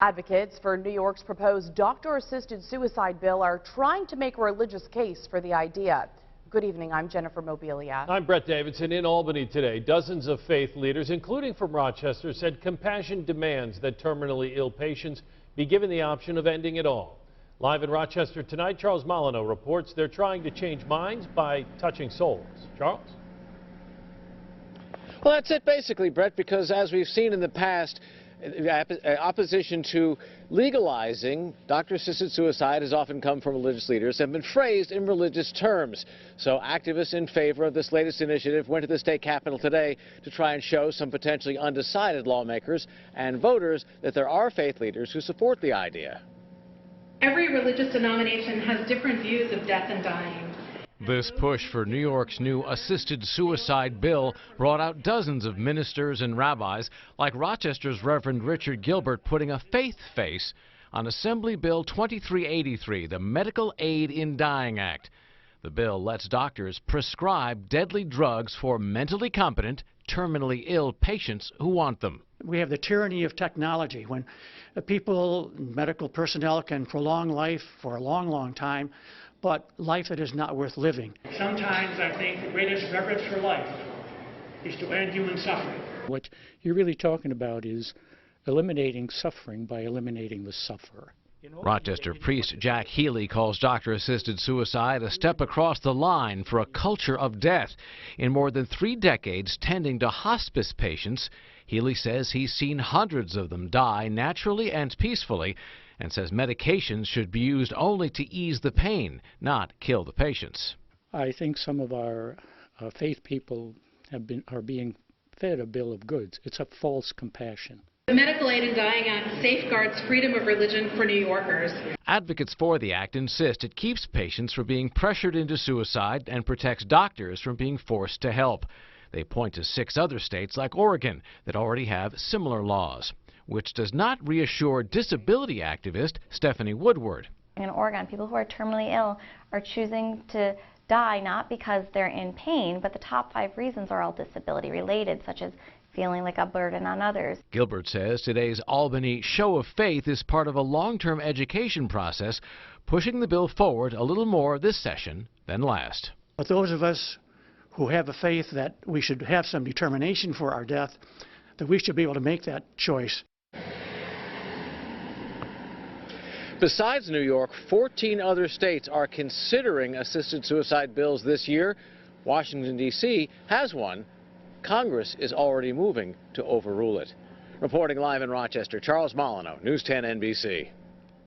Advocates for New York's proposed doctor-assisted suicide bill are trying to make a religious case for the idea. Good evening, I'm Jennifer Mobilia. I'm Brett Davidson. In Albany today, dozens of faith leaders, including from Rochester, said compassion demands that terminally ill patients be given the option of ending it all. Live in Rochester tonight, Charles Molyneux reports they're trying to change minds by touching souls. Charles? Well, that's it basically, Brett, because as we've seen in the past, opposition to legalizing doctor-assisted suicide has often come from religious leaders and been phrased in religious terms. So activists in favor of this latest initiative went to the state capitol today to try and show some potentially undecided lawmakers and voters that there are faith leaders who support the idea. Every religious denomination has different views of death and dying. This push for New York's new assisted suicide bill brought out dozens of ministers and rabbis, like Rochester's Reverend Richard Gilbert, putting a faith face on Assembly Bill 2383, the Medical Aid in Dying Act. The bill lets doctors prescribe deadly drugs for mentally competent, terminally ill patients who want them. We have the tyranny of technology when people, medical personnel, can prolong life for a long, long time, but life that is not worth living. Sometimes I think the greatest reverence for life is to end human suffering. What you're really talking about is eliminating suffering by eliminating the sufferer. Rochester priest Jack Healy calls doctor-assisted suicide a step across the line for a culture of death. In more than 3 decades tending to hospice patients, Healy says he's seen hundreds of them die naturally and peacefully, and says medications should be used only to ease the pain, not kill the patients. I think some of our faith people are being fed a bill of goods. It's a false compassion. The Medical Aid in Dying Act safeguards freedom of religion for New Yorkers. Advocates for the act insist it keeps patients from being pressured into suicide and protects doctors from being forced to help. They point to 6 other states like Oregon that already have similar laws, which does not reassure disability activist Stephanie Woodward. In Oregon, people who are terminally ill are choosing to die not because they're in pain, but the top 5 reasons are all disability related, such as feeling like a burden on others. Gilbert says today's Albany show of faith is part of a long-term education process, pushing the bill forward a little more this session than last. But those of us who have a faith that we should have some determination for our death, that we should be able to make that choice. Besides New York, 14 other states are considering assisted suicide bills this year. Washington, D.C. has one. Congress is already moving to overrule it. Reporting live in Rochester, Charles Molyneux, News 10 NBC.